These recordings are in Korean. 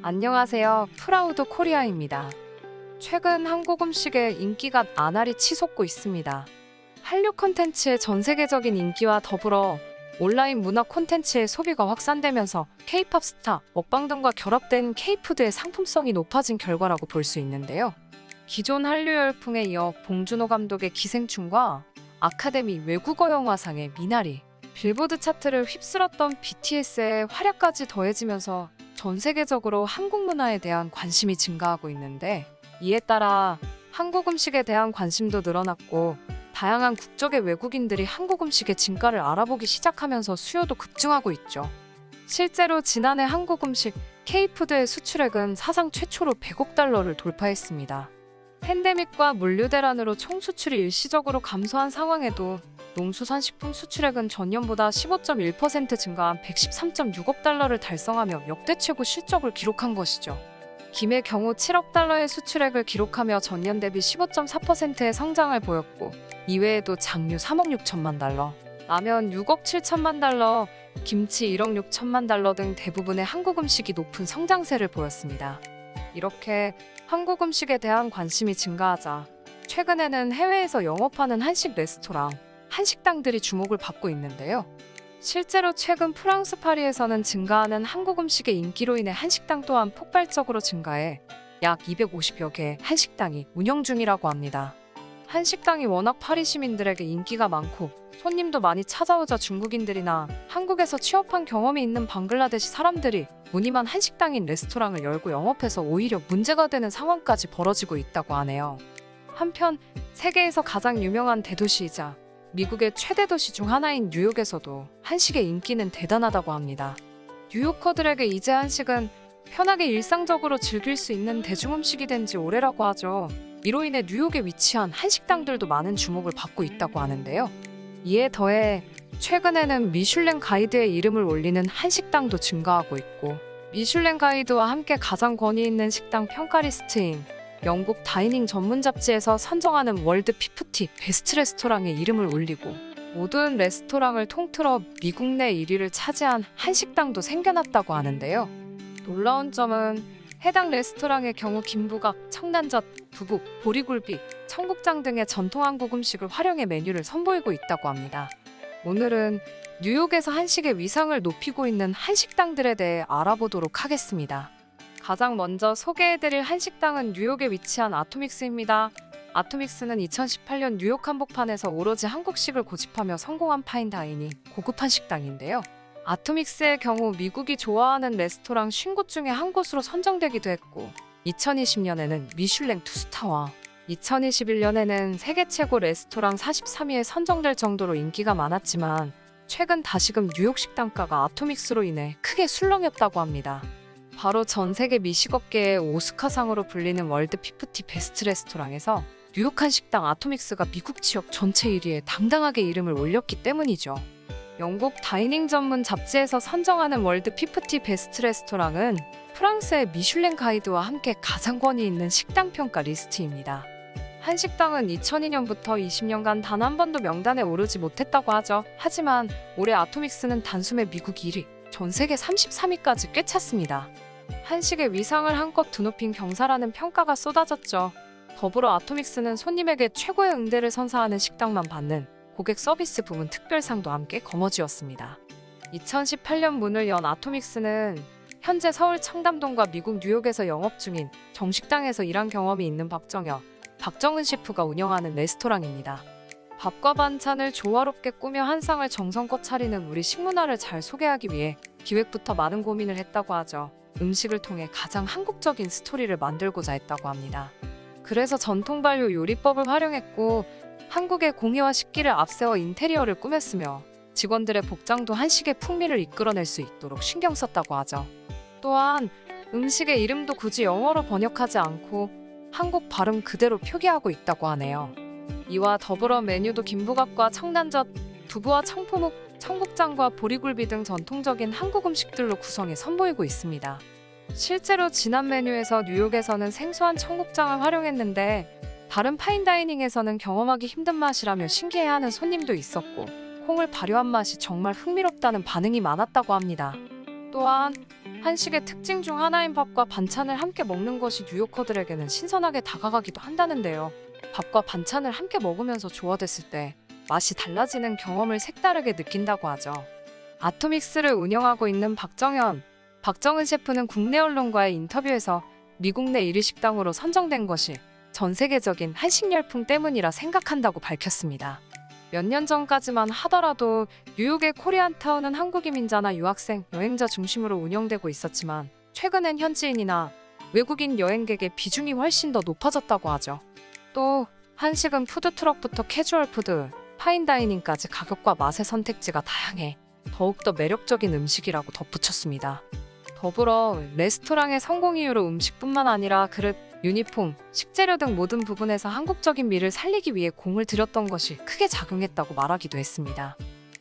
안녕하세요. 프라우드 코리아입니다. 최근 한국 음식의 인기가 나날이 치솟고 있습니다. 한류 콘텐츠의 전 세계적인 인기와 더불어 온라인 문화 콘텐츠의 소비가 확산되면서 K-팝 스타, 먹방 등과 결합된 K-푸드의 상품성이 높아진 결과라고 볼 수 있는데요. 기존 한류 열풍에 이어 봉준호 감독의 기생충과 아카데미 외국어 영화상의 미나리, 빌보드 차트를 휩쓸었던 BTS의 활약까지 더해지면서 전 세계적으로 한국 문화에 대한 관심이 증가하고 있는데, 이에 따라 한국 음식에 대한 관심도 늘어났고 다양한 국적의 외국인들이 한국 음식의 진가를 알아보기 시작하면서 수요도 급증하고 있죠. 실제로 지난해 한국 음식 K푸드의 수출액은 사상 최초로 100억 달러를 돌파했습니다. 팬데믹과 물류 대란으로 총 수출이 일시적으로 감소한 상황에도 농수산식품 수출액은 전년보다 15.1% 증가한 113.6억 달러를 달성하며 역대 최고 실적을 기록한 것이죠. 김의 경우 7억 달러의 수출액을 기록하며 전년 대비 15.4%의 성장을 보였고, 이외에도 장류 3억 6천만 달러, 라면 6억 7천만 달러, 김치 1억 6천만 달러 등 대부분의 한국 음식이 높은 성장세를 보였습니다. 이렇게 한국 음식에 대한 관심이 증가하자 최근에는 해외에서 영업하는 한식 레스토랑, 한식당들이 주목을 받고 있는데요. 실제로 최근 프랑스 파리에서는 증가하는 한국 음식의 인기로 인해 한식당 또한 폭발적으로 증가해 약 250여 개의 한식당이 운영 중이라고 합니다. 한식당이 워낙 파리 시민들에게 인기가 많고 손님도 많이 찾아오자 중국인들이나 한국에서 취업한 경험이 있는 방글라데시 사람들이 무늬만 한식당인 레스토랑을 열고 영업해서 오히려 문제가 되는 상황까지 벌어지고 있다고 하네요. 한편 세계에서 가장 유명한 대도시이자 미국의 최대 도시 중 하나인 뉴욕에서도 한식의 인기는 대단하다고 합니다. 뉴요커들에게 이제 한식은 편하게 일상적으로 즐길 수 있는 대중음식이 된 지 오래라고 하죠. 이로 인해 뉴욕에 위치한 한식당들도 많은 주목을 받고 있다고 하는데요. 이에 더해 최근에는 미슐랭 가이드에 이름을 올리는 한식당도 증가하고 있고, 미슐랭 가이드와 함께 가장 권위 있는 식당 평가 리스트인 영국 다이닝 전문 잡지에서 선정하는 월드 50 베스트 레스토랑에 이름을 올리고, 모든 레스토랑을 통틀어 미국 내 1위를 차지한 한식당도 생겨났다고 하는데요. 놀라운 점은 해당 레스토랑의 경우 김부각, 청란젓, 두부, 보리굴비, 청국장 등의 전통 한국 음식을 활용해 메뉴를 선보이고 있다고 합니다. 오늘은 뉴욕에서 한식의 위상을 높이고 있는 한식당들에 대해 알아보도록 하겠습니다. 가장 먼저 소개해드릴 한식당은 뉴욕에 위치한 아토믹스입니다. 아토믹스는 2018년 뉴욕 한복판에서 오로지 한국식을 고집하며 성공한 파인다이닝 고급 한식당인데요. 아토믹스의 경우 미국이 좋아하는 레스토랑 50곳 중에 한 곳으로 선정되기도 했고, 2020년에는 미슐랭 2스타와 2021년에는 세계 최고 레스토랑 43위에 선정될 정도로 인기가 많았지만, 최근 다시금 뉴욕 식당가가 아토믹스로 인해 크게 술렁였다고 합니다. 바로 전 세계 미식업계의 오스카상으로 불리는 월드 50 베스트 레스토랑에서 뉴욕 한식당 아토믹스가 미국 지역 전체 1위에 당당하게 이름을 올렸기 때문이죠. 영국 다이닝 전문 잡지에서 선정하는 월드 50 베스트 레스토랑은 프랑스의 미슐랭 가이드와 함께 가장 권위 있는 식당 평가 리스트입니다. 한식당은 2002년부터 20년간 단 한 번도 명단에 오르지 못했다고 하죠. 하지만 올해 아토믹스는 단숨에 미국 1위, 전 세계 33위까지 꿰찼습니다. 한식의 위상을 한껏 드높인 경사라는 평가가 쏟아졌죠. 더불어 아토믹스는 손님에게 최고의 응대를 선사하는 식당만 받는 고객 서비스 부문 특별상도 함께 거머쥐었습니다. 2018년 문을 연 아토믹스는 현재 서울 청담동과 미국 뉴욕에서 영업 중인 정식당에서 일한 경험이 있는 박정은 셰프가 운영하는 레스토랑입니다. 밥과 반찬을 조화롭게 꾸며 한 상을 정성껏 차리는 우리 식문화를 잘 소개하기 위해 기획부터 많은 고민을 했다고 하죠. 음식을 통해 가장 한국적인 스토리를 만들고자 했다고 합니다. 그래서 전통 발효 요리법을 활용했고, 한국의 공예와 식기를 앞세워 인테리어를 꾸몄으며 직원들의 복장도 한식의 풍미를 이끌어낼 수 있도록 신경 썼다고 하죠. 또한 음식의 이름도 굳이 영어로 번역하지 않고 한국 발음 그대로 표기하고 있다고 하네요. 이와 더불어 메뉴도 김부각과 청란젓, 두부와 청포묵, 청국장과 보리굴비 등 전통적인 한국 음식들로 구성해 선보이고 있습니다. 실제로 지난 메뉴에서 뉴욕에서는 생소한 청국장을 활용했는데, 다른 파인다이닝에서는 경험하기 힘든 맛이라며 신기해하는 손님도 있었고, 콩을 발효한 맛이 정말 흥미롭다는 반응이 많았다고 합니다. 또한 한식의 특징 중 하나인 밥과 반찬을 함께 먹는 것이 뉴요커들에게는 신선하게 다가가기도 한다는데요. 밥과 반찬을 함께 먹으면서 조화됐을 때 맛이 달라지는 경험을 색다르게 느낀다고 하죠. 아토믹스를 운영하고 있는 박정은 셰프는 국내 언론과의 인터뷰에서 미국 내 1위 식당으로 선정된 것이 전 세계적인 한식 열풍 때문이라 생각한다고 밝혔습니다. 몇 년 전까지만 하더라도 뉴욕의 코리안타운은 한국 이민자나 유학생, 여행자 중심으로 운영되고 있었지만 최근엔 현지인이나 외국인 여행객의 비중이 훨씬 더 높아졌다고 하죠. 또 한식은 푸드트럭부터 캐주얼 푸드, 파인다이닝까지 가격과 맛의 선택지가 다양해 더욱더 매력적인 음식이라고 덧붙였습니다. 더불어 레스토랑의 성공 이유로 음식뿐만 아니라 그릇, 유니폼, 식재료 등 모든 부분에서 한국적인 미를 살리기 위해 공을 들였던 것이 크게 작용했다고 말하기도 했습니다.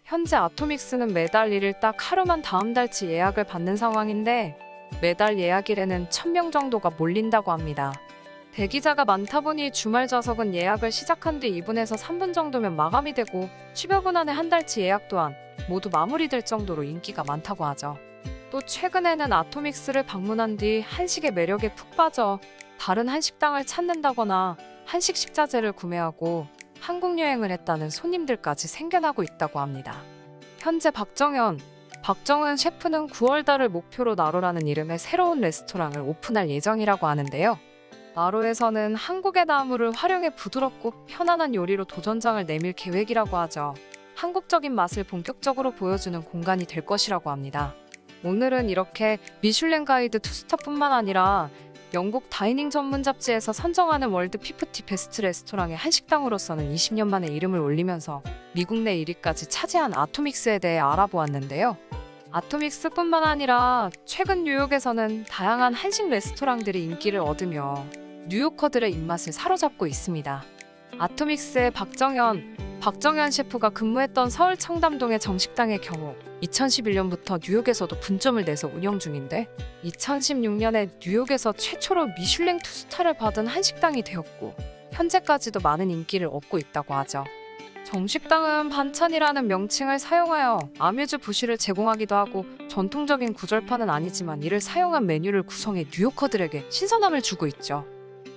현재 아토믹스는 매달 1일 딱 하루만 다음 달치 예약을 받는 상황인데 매달 예약일에는 1000명 정도가 몰린다고 합니다. 대기자가 많다 보니 주말 좌석은 예약을 시작한 뒤 2분에서 3분 정도면 마감이 되고 10여 분 안에 한 달치 예약 또한 모두 마무리될 정도로 인기가 많다고 하죠. 또 최근에는 아토믹스를 방문한 뒤 한식의 매력에 푹 빠져 다른 한식당을 찾는다거나 한식 식자재를 구매하고 한국 여행을 했다는 손님들까지 생겨나고 있다고 합니다. 현재 박정은 셰프는 9월달을 목표로 나로라는 이름의 새로운 레스토랑을 오픈할 예정이라고 하는데요. 나로에서는 한국의 나무를 활용해 부드럽고 편안한 요리로 도전장을 내밀 계획이라고 하죠. 한국적인 맛을 본격적으로 보여주는 공간이 될 것이라고 합니다. 오늘은 이렇게 미슐랭 가이드 투스타뿐만 아니라 영국 다이닝 전문 잡지에서 선정하는 월드 50 베스트 레스토랑의 한식당으로서는 20년 만에 이름을 올리면서 미국 내 1위까지 차지한 아토믹스에 대해 알아보았는데요. 아토믹스뿐만 아니라 최근 뉴욕에서는 다양한 한식 레스토랑들이 인기를 얻으며 뉴요커들의 입맛을 사로잡고 있습니다. 아토믹스의 박정현 셰프가 근무했던 서울 청담동의 정식당의 경우 2011년부터 뉴욕에서도 분점을 내서 운영 중인데 2016년에 뉴욕에서 최초로 미슐랭 투스타를 받은 한식당이 되었고 현재까지도 많은 인기를 얻고 있다고 하죠. 정식당은 반찬이라는 명칭을 사용하여 아뮤즈 부시를 제공하기도 하고 전통적인 구절판은 아니지만 이를 사용한 메뉴를 구성해 뉴요커들에게 신선함을 주고 있죠.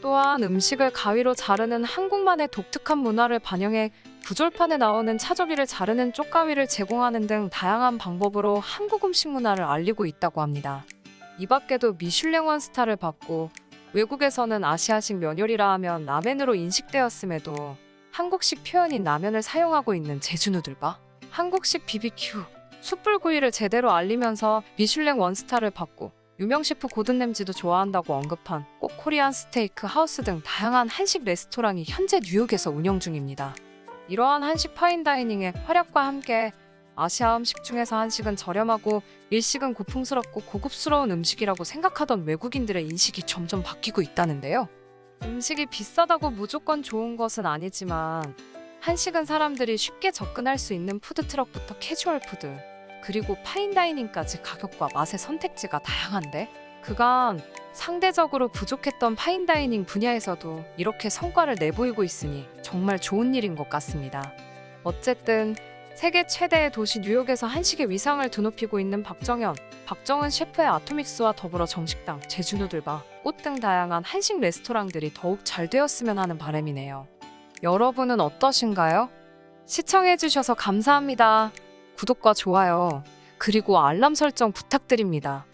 또한 음식을 가위로 자르는 한국만의 독특한 문화를 반영해 구절판에 나오는 차조기를 자르는 쪽가위를 제공하는 등 다양한 방법으로 한국 음식 문화를 알리고 있다고 합니다. 이 밖에도 미슐랭 원스타를 받고 외국에서는 아시아식 면요리라 하면 라멘으로 인식되었음에도 한국식 표현인 라면을 사용하고 있는 제주 누들과 한국식 BBQ, 숯불구이를 제대로 알리면서 미슐랭 원스타를 받고 유명 셰프 고든 램지도 좋아한다고 언급한 꼭 코리안 스테이크 하우스 등 다양한 한식 레스토랑이 현재 뉴욕에서 운영 중입니다. 이러한 한식 파인다이닝의 활약과 함께 아시아 음식 중에서 한식은 저렴하고 일식은 고풍스럽고 고급스러운 음식이라고 생각하던 외국인들의 인식이 점점 바뀌고 있다는데요. 음식이 비싸다고 무조건 좋은 것은 아니지만 한식은 사람들이 쉽게 접근할 수 있는 푸드트럭부터 캐주얼 푸드 그리고 파인다이닝까지 가격과 맛의 선택지가 다양한데 그간 상대적으로 부족했던 파인다이닝 분야에서도 이렇게 성과를 내보이고 있으니 정말 좋은 일인 것 같습니다. 어쨌든 세계 최대의 도시 뉴욕에서 한식의 위상을 드높이고 있는 박정은 셰프의 아토믹스와 더불어 정식당, 제주누들바, 꽃 등 다양한 한식 레스토랑들이 더욱 잘 되었으면 하는 바람이네요. 여러분은 어떠신가요? 시청해주셔서 감사합니다. 구독과 좋아요, 그리고 알람 설정 부탁드립니다.